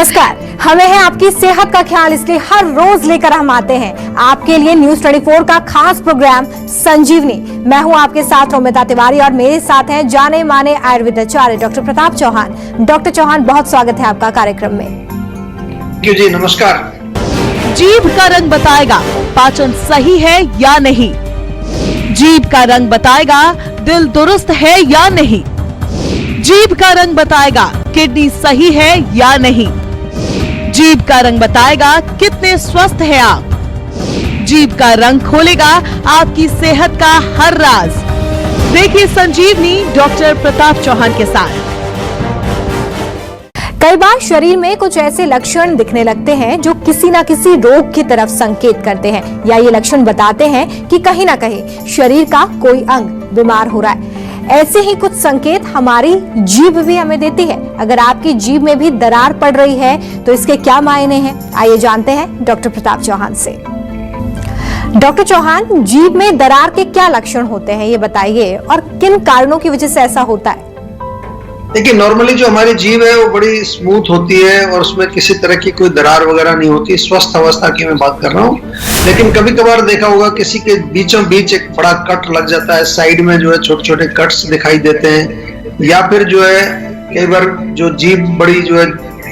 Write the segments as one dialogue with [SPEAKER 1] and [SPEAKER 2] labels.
[SPEAKER 1] नमस्कार। हमें है आपकी सेहत का ख्याल, इसलिए हर रोज लेकर हम आते हैं आपके लिए न्यूज 24 का खास प्रोग्राम संजीवनी। मैं हूं आपके साथ रोमिता तिवारी और मेरे साथ हैं जाने माने आयुर्वेदाचार्य डॉक्टर प्रताप चौहान। डॉक्टर चौहान, बहुत स्वागत है आपका कार्यक्रम में।
[SPEAKER 2] जी नमस्कार।
[SPEAKER 3] जीभ का रंग बताएगा पाचन सही है या नहीं। जीभ का रंग बताएगा दिल दुरुस्त है या नहीं। जीभ का रंग बताएगा किडनी सही है या नहीं। जीभ का रंग बताएगा कितने स्वस्थ हैं आप। जीभ का रंग खोलेगा आपकी सेहत का हर राज। देखिए संजीवनी डॉक्टर प्रताप चौहान के साथ।
[SPEAKER 1] कई बार शरीर में कुछ ऐसे लक्षण दिखने लगते हैं जो किसी न किसी रोग की तरफ संकेत करते हैं, या ये लक्षण बताते हैं कि कहीं ना कहीं शरीर का कोई अंग बीमार हो रहा है। ऐसे ही कुछ संकेत हमारी जीभ भी हमें देती है। अगर आपकी जीभ में भी दरार पड़ रही है तो इसके क्या मायने हैं, आइए जानते हैं डॉक्टर प्रताप चौहान से। डॉक्टर चौहान, जीभ में दरार के क्या लक्षण होते हैं ये बताइए, और किन कारणों की वजह से ऐसा होता है?
[SPEAKER 2] देखिए, नॉर्मली जो हमारी जीभ है वो बड़ी स्मूथ होती है और उसमें किसी तरह की कोई दरार वगैरह नहीं होती। स्वस्थ अवस्था की मैं बात कर रहा हूँ। लेकिन कभी कभार देखा होगा किसी के बीचों बीच एक बड़ा कट लग जाता है, साइड में जो है छोटे छोटे कट्स दिखाई देते हैं, या फिर जो है कई बार जो जीभ बड़ी जो है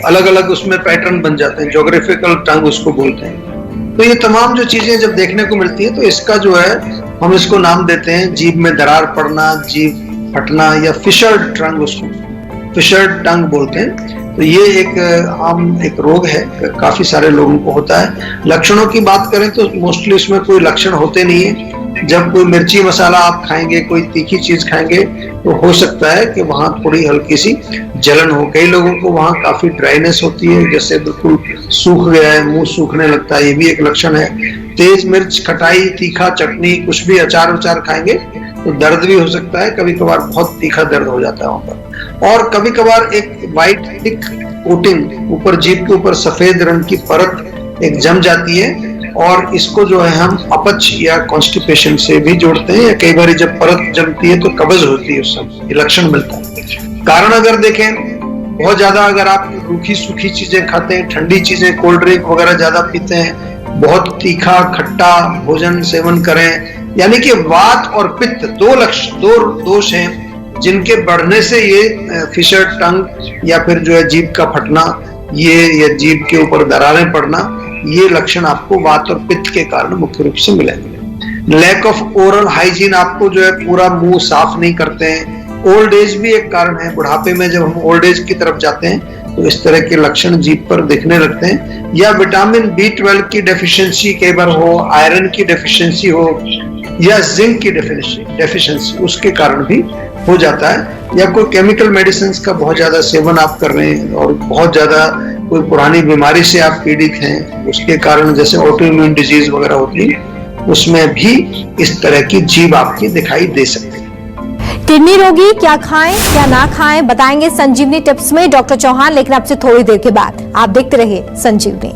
[SPEAKER 2] अलग अलग उसमें पैटर्न बन जाते हैं, ज्योग्राफिकल टंग उसको बोलते हैं। तो ये तमाम जो चीजें जब देखने को मिलती है तो इसका जो है हम इसको नाम देते हैं जीभ में दरार पड़ना, जीभ फटना, या फिशर्ड टंग, उसको फिशर्ड टंग बोलते हैं। तो ये एक आम एक रोग है, काफी सारे लोगों को होता है। लक्षणों की बात करें तो मोस्टली उसमें कोई लक्षण होते नहीं है। जब कोई मिर्ची मसाला आप खाएंगे, कोई तीखी चीज खाएंगे, तो हो सकता है कि वहां थोड़ी हल्की सी जलन हो। कई लोगों को वहां काफी ड्राइनेस होती है, जैसे बिल्कुल सूख गया है, मुंह सूखने लगता है, ये भी एक लक्षण है। तेज मिर्च, खटाई, तीखा, चटनी, कुछ भी अचार उचार खाएंगे तो दर्द भी हो सकता है। कभी कभार बहुत तीखा दर्द हो जाता है वहां पर। और कभी कभार एक वाइट थिक कोटिंग ऊपर जीभ के ऊपर सफेद रंग की परत एक जम जाती है, और इसको जो है हम अपच या कॉन्स्टिपेशन से भी जोड़ते हैं। या कई बार जब परत जमती है तो कब्ज होती है, उस समय ये लक्षण मिलता है। कारण अगर देखें, बहुत ज्यादा अगर आप रूखी सूखी चीजें खाते हैं, ठंडी चीजें, कोल्ड ड्रिंक वगैरह ज्यादा पीते हैं, बहुत तीखा खट्टा भोजन सेवन करें, यानी कि वात और पित्त दो दोष हैं जिनके बढ़ने से ये फिशर टंग या फिर जो है जीभ का फटना, ये या जीभ के ऊपर दरारें पड़ना, ये लक्षण आपको वात और पित्त के कारण मुख्य रूप से मिलेंगे। लैक ऑफ ओरल हाइजीन, आपको जो है पूरा मुंह साफ नहीं करते हैं। ओल्ड एज भी एक कारण है। बुढ़ापे में जब हम ओल्ड एज की तरफ जाते हैं तो इस तरह के लक्षण जीभ पर दिखने लगते हैं। या विटामिन B12 की डेफिशिएंसी कई बार हो, आयरन की डेफिशिएंसी हो, या जिंक की डेफिशिएंसी उसके कारण भी हो जाता है। या कोई केमिकल मेडिसिन का बहुत ज्यादा सेवन आप कर रहे हैं और बहुत ज्यादा कोई पुरानी बीमारी से आप पीड़ित हैं, उसके कारण जैसे ऑटोइम्यून डिजीज वगैरह होती है, उसमें भी इस तरह की जीभ आपकी दिखाई दे सकती है।
[SPEAKER 1] किडनी रोगी क्या खाएं क्या ना खाएं बताएंगे संजीवनी टिप्स में डॉक्टर चौहान, लेकिन आपसे थोड़ी देर के बाद। आप देखते रहिए संजीवनी।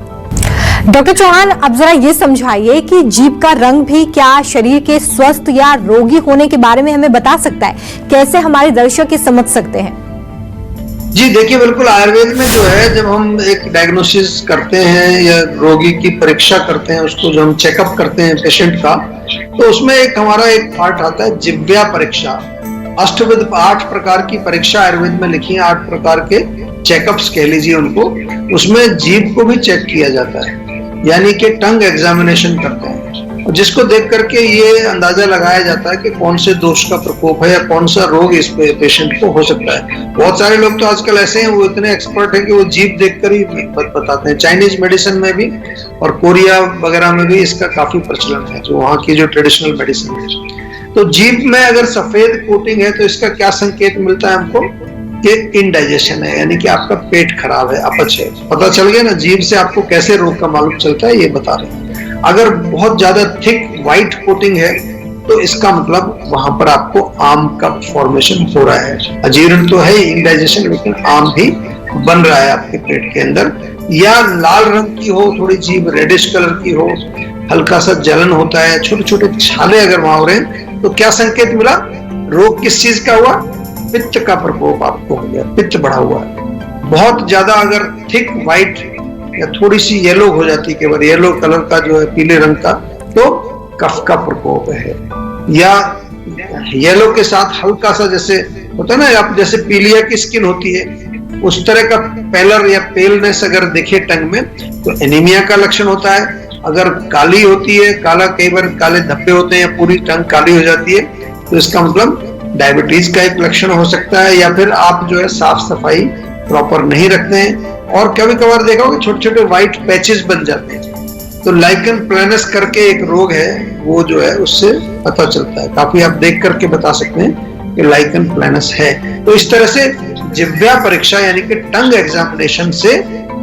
[SPEAKER 1] डॉक्टर चौहान, अब जरा ये समझाइए कि जीभ का रंग भी क्या शरीर के स्वस्थ या रोगी होने के बारे में हमें बता सकता है? कैसे हमारे दर्शक ये समझ सकते हैं?
[SPEAKER 2] जी देखिए, बिल्कुल आयुर्वेद में जो है जब हम एक डायग्नोसिस करते हैं या रोगी की परीक्षा करते हैं, उसको जो हम चेकअप करते हैं पेशेंट का, तो उसमें एक हमारा एक पार्ट आता है जिह्वा परीक्षा। अष्टविध 8 प्रकार की परीक्षा आयुर्वेद में लिखी है, 8 प्रकार के चेकअप्स कह लीजिए उनको। उसमें जीभ को भी चेक किया जाता है, यानी कि टंग एग्जामिनेशन करते हैं, और जिसको देख करके ये अंदाजा लगाया जाता है कि कौन से दोष का प्रकोप है या कौन सा रोग इस पेशेंट को हो सकता है। बहुत सारे लोग तो आजकल ऐसे हैं, वो इतने एक्सपर्ट हैं कि वो जीभ देखकर ही बताते हैं। चाइनीज मेडिसिन में भी और कोरिया वगैरह में भी इसका काफी प्रचलन है, जो वहाँ की जो ट्रेडिशनल मेडिसिन है। तो जीभ में अगर सफेद कोटिंग है तो इसका क्या संकेत मिलता है हमको कि इनडाइजेशन है, यानी कि आपका पेट खराब है, अपच है। पता चल गया ना, जीभ से आपको कैसे रोग का मालूम चलता है, ये बता रहे हैं। अगर बहुत ज्यादा थिक व्हाइट कोटिंग है तो इसका मतलब वहां पर आपको आम का फॉर्मेशन हो रहा है। अजीर्ण तो है इनडाइजेशन, लेकिन आम भी बन रहा है आपके पेट के अंदर। या लाल रंग की हो, थोड़ी जीभ रेडिश कलर की हो, हल्का सा जलन होता है, छोटे छोटे छाले अगर वहां हो रहे हैं, तो क्या संकेत मिला? रोग किस चीज का हुआ? पित्त का प्रकोप आपको हो गया, पित्त बढ़ा हुआ है। बहुत ज्यादा अगर थिक व्हाइट या थोड़ी सी येलो हो जाती है, केवल येलो कलर का जो है पीले रंग का, तो कफ का प्रकोप है। या येलो के साथ हल्का सा जैसे होता है ना, आप जैसे पीलिया की स्किन होती है उस तरह का पेलर या पेलनेस अगर देखे टंग में, तो एनीमिया का लक्षण होता है। अगर काली होती है, काला, कई बार काले धब्बे होते हैं या पूरी टंग काली हो जाती है, तो इसका मतलब डायबिटीज का एक लक्षण हो सकता है। या फिर आप जो है साफ सफाई प्रॉपर नहीं रखते हैं, और कभी कभार देखा होगा छोटे छोटे व्हाइट पैचेस बन जाते हैं, तो लाइकन प्लानस करके एक रोग है, वो जो है उससे पता चलता है। काफी आप देख करके बता सकते हैं कि लाइकन प्लानस है। तो इस तरह से जिह्वा परीक्षा यानी कि टंग एग्जामिनेशन से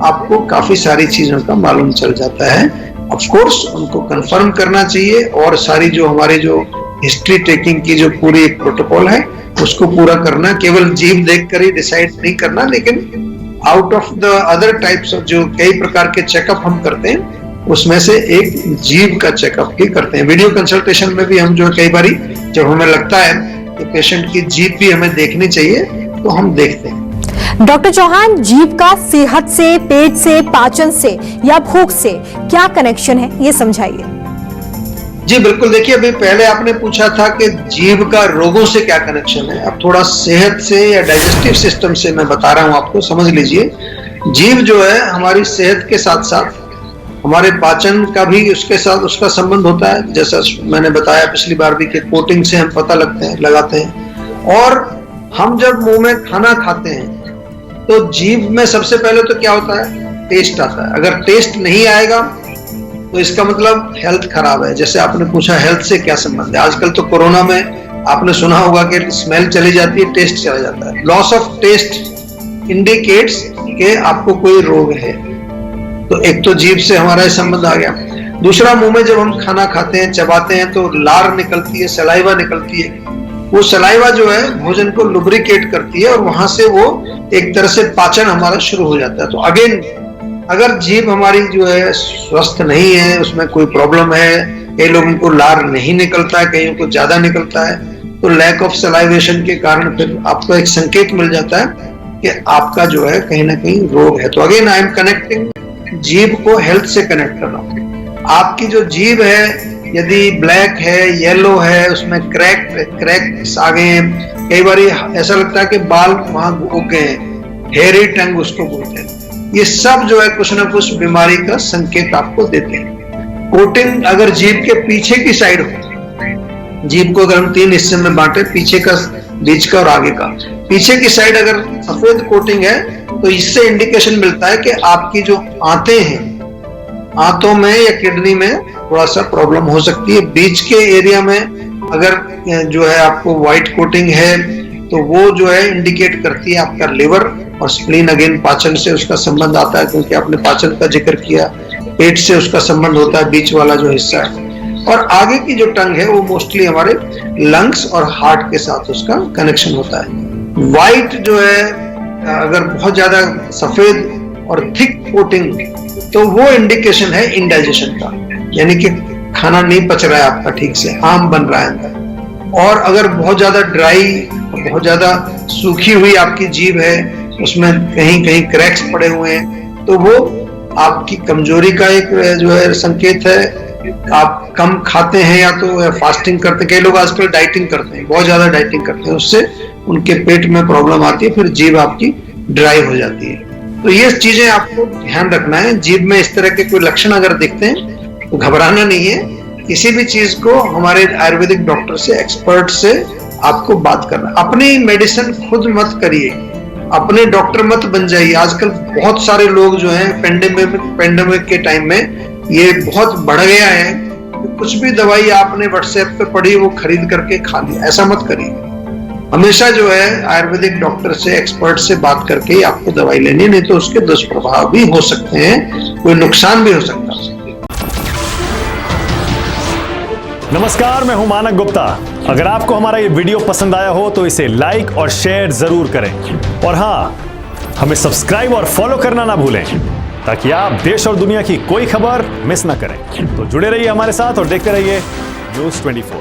[SPEAKER 2] आपको काफी सारी चीजों का मालूम चल जाता है। ऑफ कोर्स उनको कंफर्म करना चाहिए, और सारी जो हमारी जो हिस्ट्री टेकिंग की जो पूरी एक प्रोटोकॉल है उसको पूरा करना। केवल जीभ देखकर ही डिसाइड नहीं करना, लेकिन out of the other types of जो कई प्रकार के चेकअप हम करते हैं उसमें से एक जीभ का चेकअप भी करते हैं। वीडियो कंसल्टेशन में भी हम जो कई बारी जब हमें लगता है कि पेशेंट की जीभ भी हमें देखनी चाहिए तो हम देखते हैं।
[SPEAKER 1] डॉक्टर चौहान, जीभ का सेहत से, पेट से, पाचन से या भूख से क्या कनेक्शन है, ये समझाइए।
[SPEAKER 2] जी बिल्कुल, देखिए अभी पहले आपने पूछा था कि जीभ का रोगों से क्या कनेक्शन है, अब थोड़ा सेहत से या डाइजेस्टिव सिस्टम से मैं बता रहा हूं आपको, समझ लीजिए। जीभ जो है हमारी सेहत के साथ साथ हमारे पाचन का भी उसके साथ उसका संबंध होता है। जैसा मैंने बताया पिछली बार भी कि कोटिंग से हम पता लगाते हैं। और हम जब मुंह में खाना खाते हैं तो जीभ में सबसे पहले तो क्या होता है, टेस्ट आता है। अगर टेस्ट नहीं आएगा तो इसका मतलब हेल्थ खराब है। जैसे आपने पूछा हेल्थ से क्या संबंध है, आजकल तो कोरोना में आपने सुना होगा कि स्मेल चली जाती है, टेस्ट चला जाता है। लॉस ऑफ टेस्ट इंडिकेट्स कि आपको कोई रोग है। तो एक तो जीभ से हमारा संबंध आ गया। दूसरा, मुंह में जब हम खाना खाते हैं, चबाते हैं तो लार निकलती है, सलाइवा निकलती है। वो सलाइवा जो है भोजन को लुब्रिकेट करती है और वहां से वो एक तरह से पाचन हमारा शुरू हो जाता है। तो अगेन अगर जीभ हमारी जो है स्वस्थ नहीं है, उसमें कोई प्रॉब्लम है, कई लोगों को लार नहीं निकलता है, कईयों को ज्यादा निकलता है, तो लैक ऑफ सलाइवेशन के कारण फिर आपको एक संकेत मिल जाता है कि आपका जो है कहीं ना कहीं रोग है। तो अगेन आई एम कनेक्टिंग जीभ को हेल्थ से कनेक्ट कर रहा हूँ। आपकी जो जीभ है यदि ब्लैक है, येलो है, उसमें क्रैक्स आ गए हैं, कई बार ऐसा लगता है कि बाल वहां उग गए हैं, हेयरी टंग उसको बोलते हैं, ये सब जो है कुछ ना कुछ बीमारी का संकेत आपको देते हैं। कोटिंग अगर जीभ के पीछे की साइड हो, जीभ को अगर हम 3 हिस्से में बांटे, पीछे का, बीच का और आगे का, पीछे की साइड अगर सफेद कोटिंग है तो इससे इंडिकेशन मिलता है कि आपकी जो आंतें हैं, आंतों में या किडनी में थोड़ा सा प्रॉब्लम हो सकती है। बीच के एरिया में अगर जो है आपको व्हाइट कोटिंग है तो वो जो है इंडिकेट करती है आपका लिवर और स्प्लीन। अगेन पाचन से उसका संबंध आता है, क्योंकि आपने पाचन का जिक्र किया। पेट से उसका संबंध होता है, बीच वाला जो हिस्सा है। और आगे की जो टंग है वो मोस्टली हमारे लंग्स और हार्ट के साथ उसका कनेक्शन होता है। व्हाइट जो है अगर बहुत ज्यादा सफेद और थिक कोटिंग, तो वो इंडिकेशन है इंडाइजेशन का, यानी कि खाना नहीं पच रहा है आपका ठीक से, आम बन रहा है अंदर। और अगर बहुत ज्यादा ड्राई, बहुत ज्यादा सूखी हुई आपकी जीभ है, उसमें कहीं कहीं क्रैक्स पड़े हुए हैं, तो वो आपकी कमजोरी का एक जो है संकेत है। आप कम खाते हैं या तो फास्टिंग करते हैं, कई लोग आजकल डाइटिंग करते हैं, बहुत ज्यादा डाइटिंग करते हैं, उससे उनके पेट में प्रॉब्लम आती है, फिर जीभ आपकी ड्राई हो जाती है। तो ये चीजें आपको ध्यान रखना है। जीभ में इस तरह के कोई लक्षण अगर दिखते हैं तो घबराना नहीं है, किसी भी चीज को हमारे आयुर्वेदिक डॉक्टर से, एक्सपर्ट से आपको बात करना। अपनी मेडिसिन खुद मत करिए, अपने डॉक्टर मत बन जाइए। आजकल बहुत सारे लोग जो हैं पेंडेमिक के टाइम में ये बहुत बढ़ गया है, कुछ भी दवाई आपने व्हाट्सएप पे पढ़ी वो खरीद करके खा लिया, ऐसा मत करिए। हमेशा जो है आयुर्वेदिक डॉक्टर से, एक्सपर्ट से बात करके ही आपको दवाई लेनी, नहीं तो उसके दुष्प्रभाव भी हो सकते हैं, कोई नुकसान भी हो सकता है।
[SPEAKER 4] नमस्कार, मैं हूं मानक गुप्ता। अगर आपको हमारा ये वीडियो पसंद आया हो तो इसे लाइक और शेयर जरूर करें, और हाँ, हमें सब्सक्राइब और फॉलो करना ना भूलें, ताकि आप देश और दुनिया की कोई खबर मिस ना करें। तो जुड़े रहिए हमारे साथ और देखते रहिए News 24।